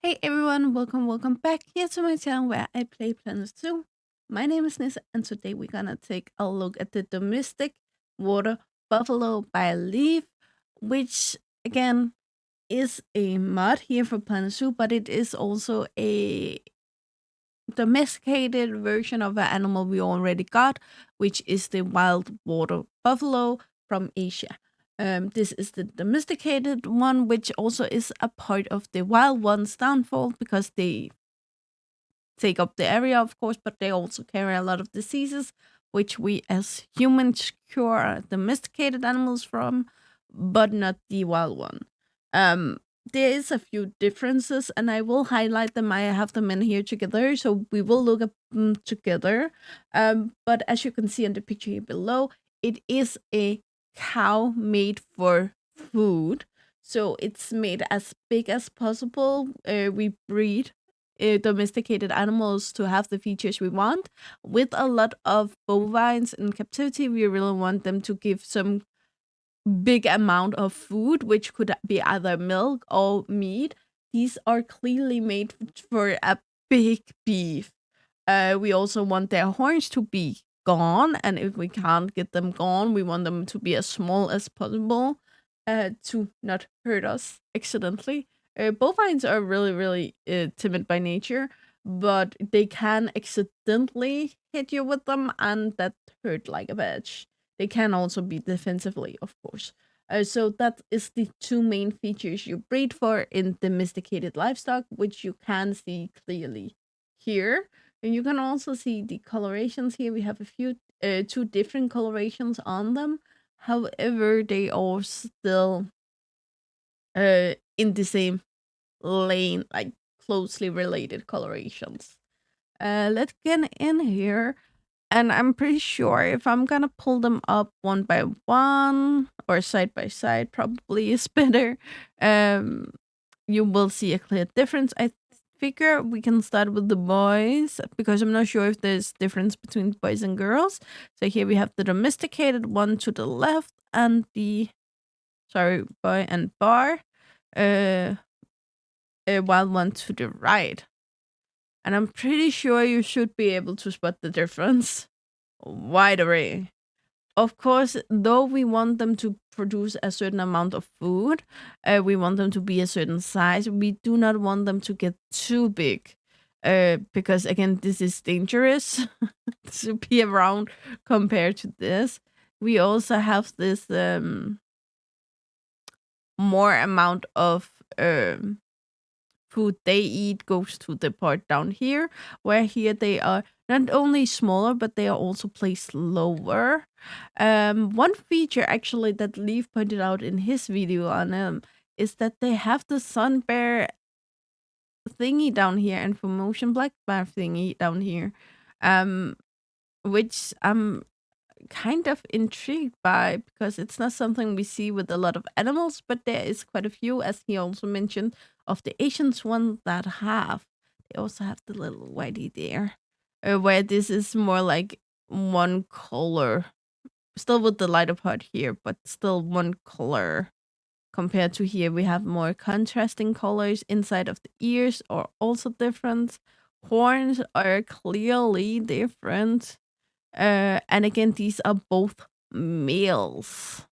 Hey everyone, welcome back here to my channel where I play Planet Zoo. My name is Nissa and today we're gonna take a look at the domestic water buffalo by Leaf, which again is a mod here for Planet Zoo, but it is also a domesticated version of an animal we already got, which is the wild water buffalo from Asia. This is the domesticated one, which also is a part of the wild one's downfall because they take up the area, of course, but they also carry a lot of diseases, which we as humans cure domesticated animals from, but not the wild one. Um, there is a few differences, and I will highlight them. I have them in here together, so we will look at them together. But as you can see in the picture here below, it is a cow made for food. So it's made as big as possible. We breed domesticated animals to have the features we want. With a lot of bovines in captivity, we really want them to give some big amount of food, which could be either milk or meat. These are clearly made for a big beef. We also want their horns to be gone, and if we can't get them gone, we want them to be as small as possible to not hurt us accidentally. Bovines are really timid by nature, but they can accidentally hit you with them, and that hurt like a bitch. They can also be defensively, of course. So that is the two main features you breed for in domesticated livestock, which you can see clearly here. And you can also see the colorations here. We have a few, two different colorations on them. However, they are still in the same lane, like closely related colorations. Let's get in here. And I'm pretty sure if I'm gonna pull them up one by one or side by side, probably is better. Um, you will see a clear difference. I figure we can start with the boys because I'm not sure if there's difference between boys and girls. So here we have the domesticated one to the left and the boy and bar, uh, a wild one to the right. And I'm pretty sure you should be able to spot the difference. Wide array. Of course, though we want them to produce a certain amount of food, we want them to be a certain size. We do not want them to get too big, because again, this is dangerous to be around compared to this. We also have this more amount of food they eat goes to the part down here, where here they are not only smaller, but they are also placed lower. One feature actually that Leaf pointed out in his video on is that they have the sun bear thingy down here and for motion black bar thingy down here, um, which I'm kind of intrigued by because it's not something we see with a lot of animals, but there is quite a few, as he also mentioned, of the Asians one that have. They also have the little whitey there, where this is more like one color, still with the lighter part here, but still one color. Compared to here, we have more contrasting colors. Inside of the ears are also different. Horns are clearly different. And again, these are both males.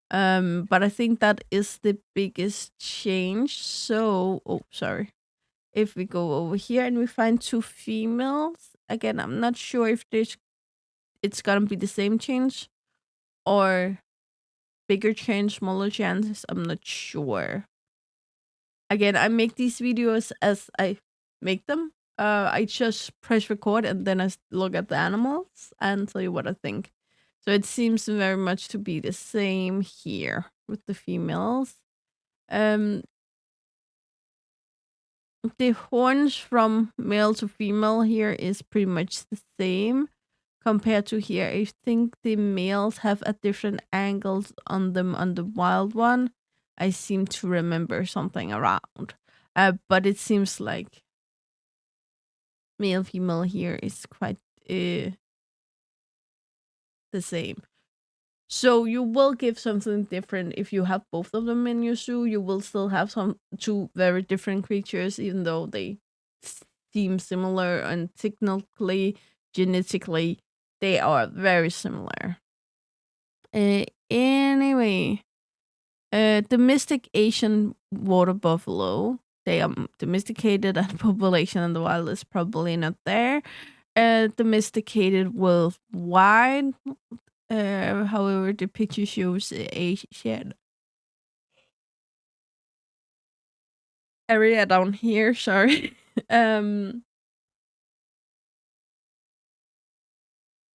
But I think that is the biggest change. So, oh, sorry. If we go over here and we find two females, again, I'm not sure if it's gonna be the same change or bigger change, smaller chances. I'm not sure. Again, I make these videos as I make them. I just press record and then look at the animals and tell you what I think. So it seems very much to be the same here with the females. Um, the horns from male to female here is pretty much the same compared to here. I think the males have a different angles on them on the wild one. I seem to remember something around. But it seems like male female here is quite the same. So you will give something different if you have both of them in your zoo. You will still have some two very different creatures, even though they seem similar and technically, genetically, they are very similar. Anyway, domestic Asian water buffalo. They are domesticated, and population in the wild is probably not there. Domesticated worldwide. However, the picture shows a shared area down here. Sorry. um.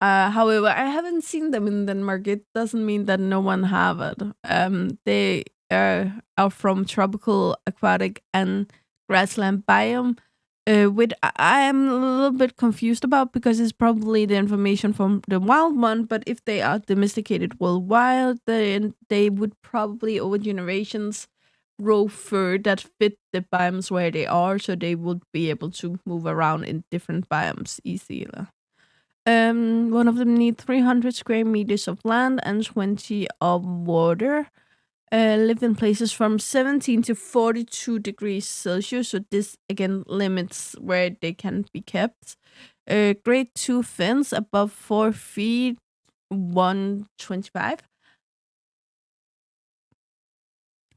However, I haven't seen them in Denmark. It doesn't mean that no one have it. They are from tropical, aquatic, and grassland biome. Which I am a little bit confused about because it's probably the information from the wild one. But if they are domesticated worldwide, then they would probably over generations grow fur that fit the biomes where they are, so they would be able to move around in different biomes easier. One of them need 300 square meters of land and 20 of water. Live in places from 17 to 42 degrees Celsius. So this again limits where they can be kept. Grade 2 fins above 4 feet, 125.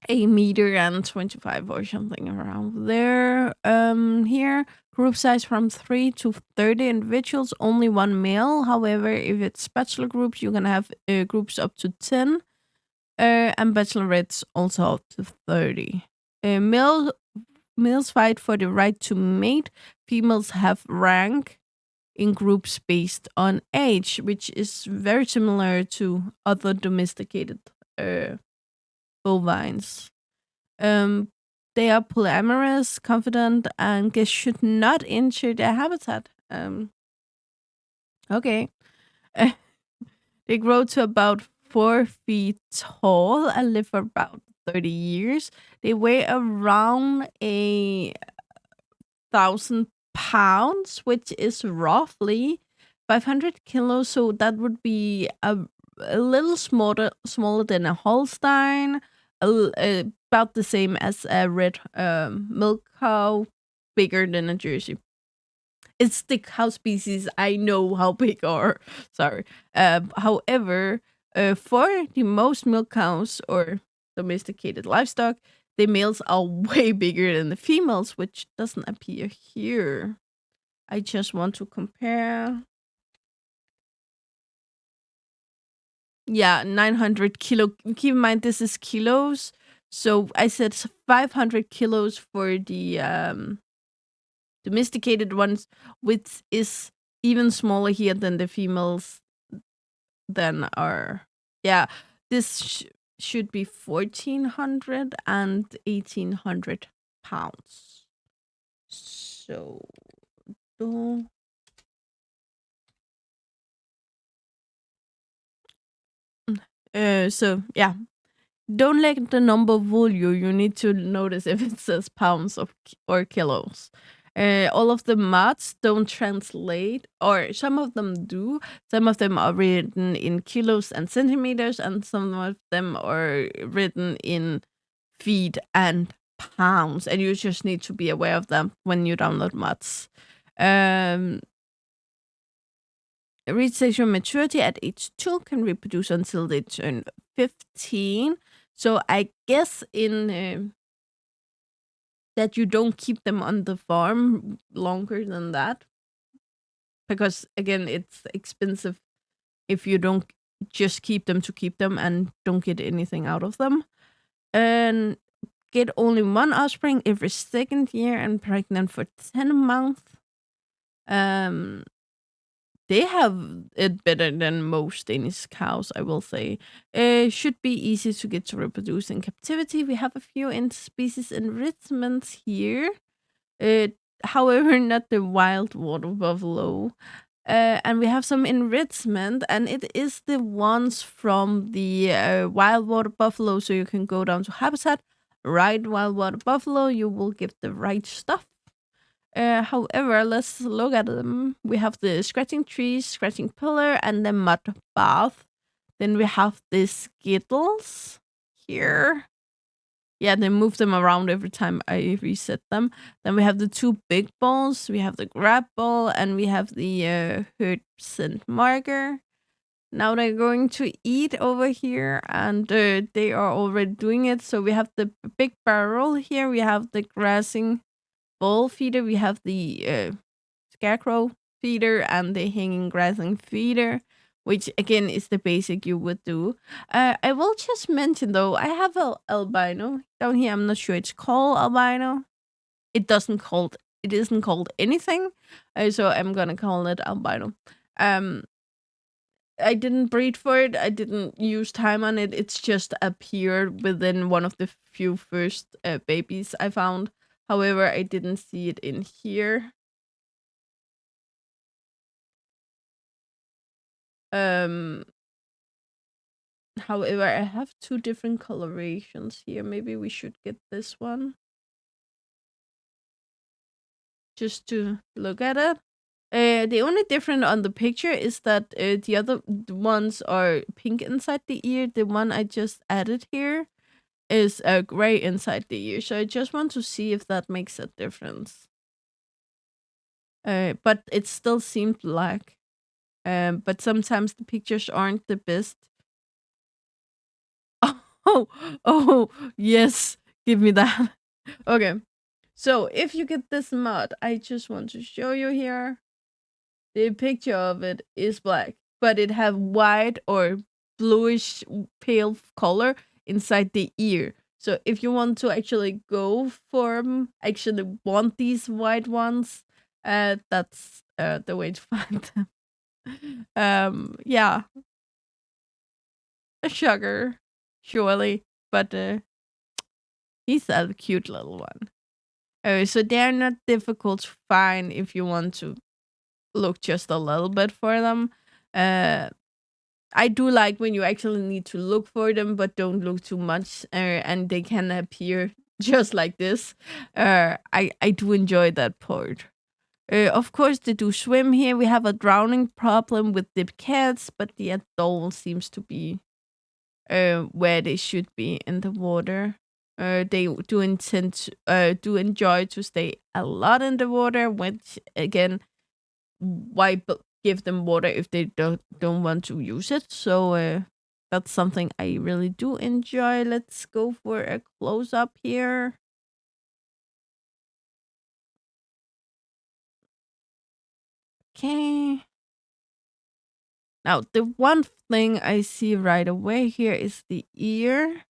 A meter and 25 or something around there. Here, group size from 3 to 30 individuals, only one male. However, if it's bachelor groups, you can have groups up to 10. And bachelorettes also up to 30. Males fight for the right to mate. Females have rank in groups based on age, which is very similar to other domesticated bovines. Um, they are polyamorous, confident, and guests should not injure their habitat. Okay. They grow to about 4 feet tall and live for about 30 years. They weigh around 1,000 pounds, which is roughly 500 kilos. So that would be a little smaller than a Holstein, about the same as a red milk cow, bigger than a Jersey. It's the cow species I know how big are. Sorry. However, for the most milk cows or domesticated livestock, the males are way bigger than the females, which doesn't appear here. I just want to compare. Yeah, 900 kilo. Keep in mind, this is kilos. So I said 500 kilos for the domesticated ones, which is even smaller here than the females. Then are, yeah, this should be 1,400 and 1,800 pounds. So, uh, so yeah, don't let the number fool you. You need to notice if it says pounds or kilos. All of the maths don't translate, or some of them do. Some of them are written in kilos and centimeters, and some of them are written in feet and pounds. And you just need to be aware of them when you download maths. Reach sexual maturity at age 2, can reproduce until they turn 15. So I guess in that you don't keep them on the farm longer than that, because again, it's expensive if you don't just keep them to keep them and don't get anything out of them. And get only one offspring every second year and pregnant for 10 months. They have it better than most Danish cows, I will say. It should be easy to get to reproduce in captivity. We have a few species enrichments here. However, not the wild water buffalo. And we have some enrichment, and it is the ones from the wild water buffalo. So you can go down to habitat, write wild water buffalo, you will get the right stuff. However, let's look at them. We have the scratching trees, scratching pillar, and the mud bath. Then we have the Skittles here. Yeah, they move them around every time I reset them. Then we have the two big balls. We have the grab ball and we have the hurt scent marker. Now they're going to eat over here and they are already doing it. So we have the big barrel here. We have the grassing ball feeder. We have the scarecrow feeder and the hanging grassing feeder, which again is the basic you would do. I will just mention though, I have a albino down here. I'm not sure it's called albino. It isn't called anything, so I'm gonna call it albino. Um, I didn't breed for it. I didn't use time on it. It's just appeared within one of the few first babies I found. However, I didn't see it in here. Um, However, I have two different colorations here. Maybe we should get this one just to look at it. The only difference on the picture is that the other ones are pink inside the ear. The one I just added here is gray inside the ear. So I just want to see if that makes a difference. But it still seemed black. But sometimes the pictures aren't the best. Oh, oh, yes. Give me that. Okay. So if you get this mod, I just want to show you here. The picture of it is black, but it have white or bluish pale color inside the ear. So if you want to actually go for actually want these white ones, that's the way to find them. Yeah, a sugar, surely, but he's a cute little one. So they're not difficult to find if you want to look just a little bit for them. Uh, I do like when you actually need to look for them, but don't look too much, and they can appear just like this. I do enjoy that part. Of course, they do swim here. We have a drowning problem with the cats, but the adult seems to be where they should be in the water. They do enjoy to stay a lot in the water, which again, why give them water if they don't want to use it? So that's something I really do enjoy. Let's go for a close up here. Okay. Now the one thing I see right away here is the ear.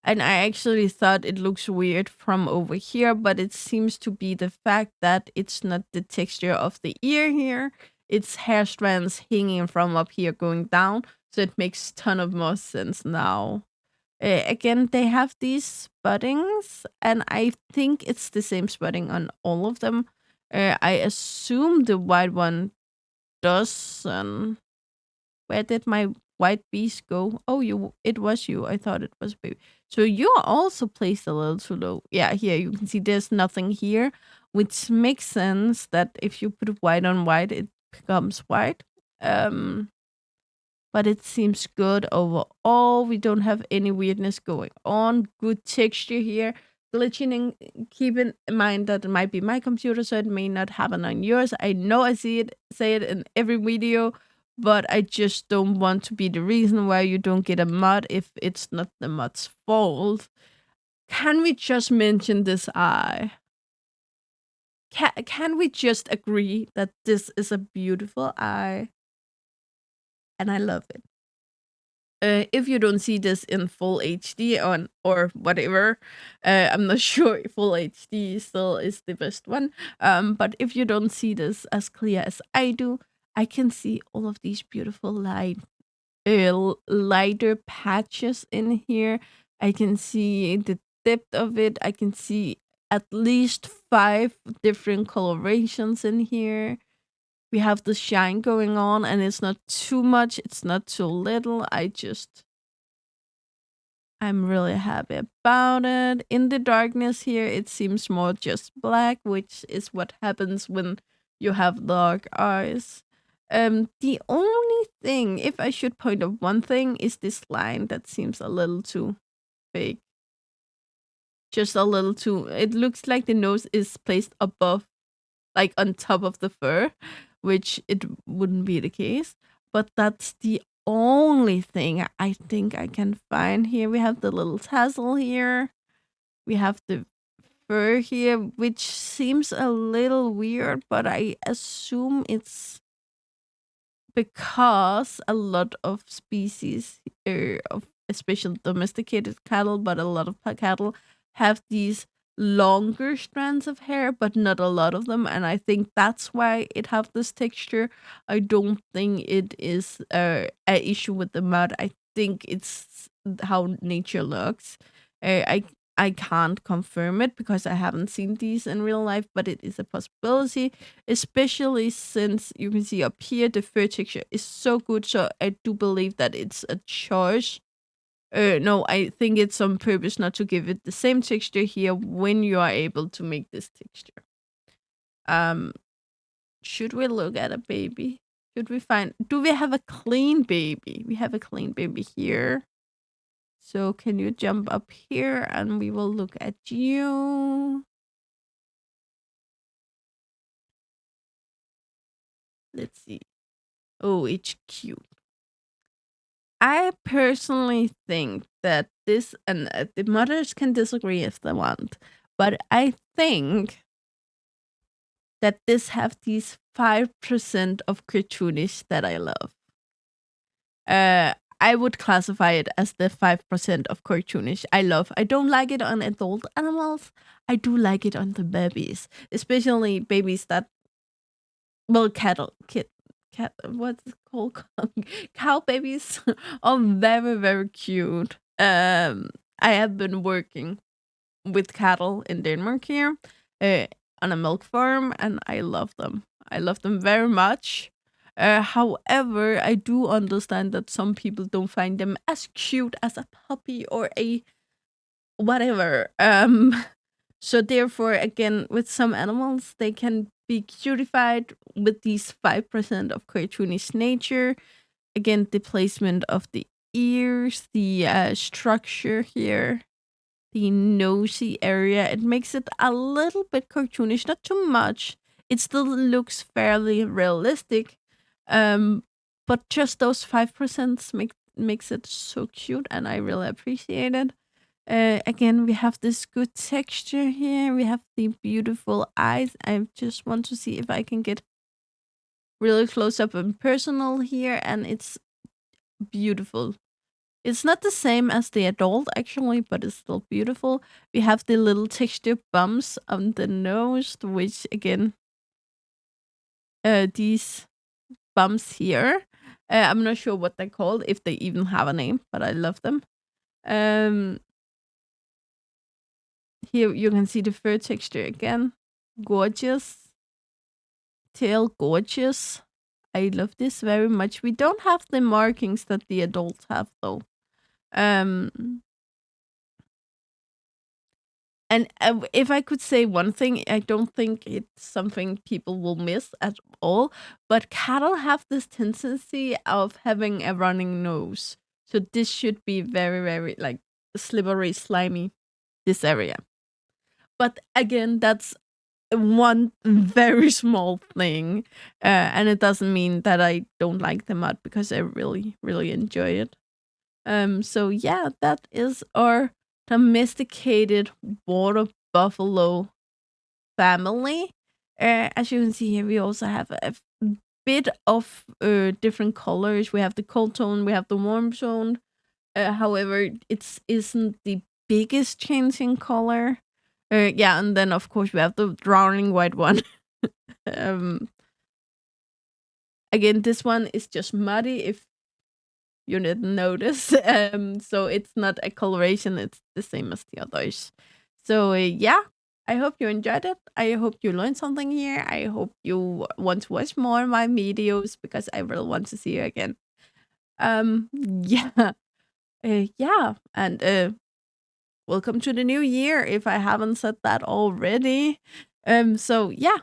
And I actually thought it looks weird from over here, but it seems to be the fact that it's not the texture of the ear here. It's hair strands hanging from up here going down. So it makes ton of more sense now. Again, they have these sputtings, and I think it's the same sputting on all of them. I assume the white one does. Where did my white beast go? Oh, it was you. I thought it was baby. So you are also placed a little too low. Yeah, here you can see there's nothing here, which makes sense that if you put white on white, it becomes white. But it seems good overall. We don't have any weirdness going on. Good texture here. Glitching in, keep in mind that it might be my computer, so it may not happen on yours. I know I say it in every video, but I just don't want to be the reason why you don't get a mod if it's not the mod's fault. Can we just mention this eye? Can we just agree that this is a beautiful eye? And I love it. If you don't see this in full HD on or whatever, I'm not sure if full HD still is the best one. But if you don't see this as clear as I do, I can see all of these beautiful lighter patches in here. I can see the depth of it. I can see at least 5 different colorations in here. We have the shine going on, and it's not too much, it's not too little. I'm really happy about it. In the darkness here, it seems more just black, which is what happens when you have dark eyes. The only thing, if I should point out one thing, is this line that seems a little too big. Just a little too. It looks like the nose is placed above, like on top of the fur, which it wouldn't be the case. But that's the only thing I think I can find here. We have the little tassel here. We have the fur here, which seems a little weird, but I assume it's because a lot of species of especially domesticated cattle, but a lot of cattle have these longer strands of hair, but not a lot of them, and I think that's why it have this texture. I don't think it is a issue with the mud. I think it's how nature looks. I can't confirm it because I haven't seen these in real life, but it is a possibility, especially since you can see up here the fur texture is so good. So I do believe that it's a choice. No, I think it's on purpose not to give it the same texture here when you are able to make this texture. Um, should we look at a baby? Should we find? Do we have a clean baby? We have a clean baby here. So can you jump up here and we will look at you. Let's see. Oh, it's cute. I personally think that this, and the mothers can disagree if they want, but I think that this have these 5% of cartoonish that I love. I would classify it as the 5% of cartoonish I love. I don't like it on adult animals. I do like it on the babies, especially babies that, well, cat, what's it called? Cow babies are very, very cute. I have been working with cattle in Denmark here, uh, on a milk farm, and I love them. I love them very much. However, I do understand that some people don't find them as cute as a puppy or a whatever. So therefore, again, with some animals, they can be cutified with these 5% of cartoonish nature. Again, the placement of the ears, the structure here, the nosy area. It makes it a little bit cartoonish, not too much. It still looks fairly realistic, um, but just those 5% makes it so cute, and I really appreciate it. Again, we have this good texture here. We have the beautiful eyes. I just want to see if I can get really close up and personal here, and it's beautiful. It's not the same as the adult actually, but it's still beautiful. We have the little texture bumps on the nose, which again, these bumps here, I'm not sure what they're called, if they even have a name, but I love them. Um, Here you can see the fur texture again. Gorgeous. Tail, gorgeous. I love this very much. We don't have the markings that the adults have though. Um, And if I could say one thing, I don't think it's something people will miss at all. But cattle have this tendency of having a running nose. So this should be very, very like slippery, slimy, this area. But again, that's one very small thing. And it doesn't mean that I don't like the mud because I really, really enjoy it. So yeah, that is our domesticated water buffalo family. As you can see here, we also have a bit of different colors. We have the cold tone, we have the warm tone. However, it isn't the biggest change in color. Yeah, and then of course we have the drowning white one. um, Again, this one is just muddy. If you didn't notice. So it's not a coloration, it's the same as the others. So yeah, I hope you enjoyed it. I hope you learned something here. I hope you want to watch more of my videos because I really want to see you again. Yeah. Yeah, and welcome to the new year if I haven't said that already. So yeah,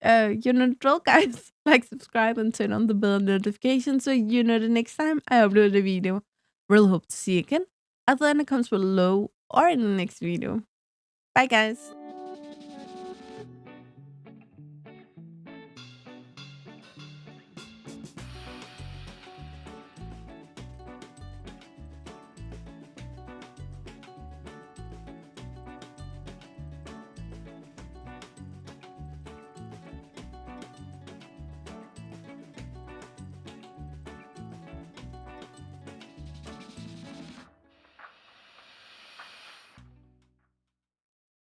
you know the drill, guys. Like, subscribe, and turn on the bell notification so you know the next time I upload a video. Really hope to see you again. Either in the comments below or in the next video. Bye, guys.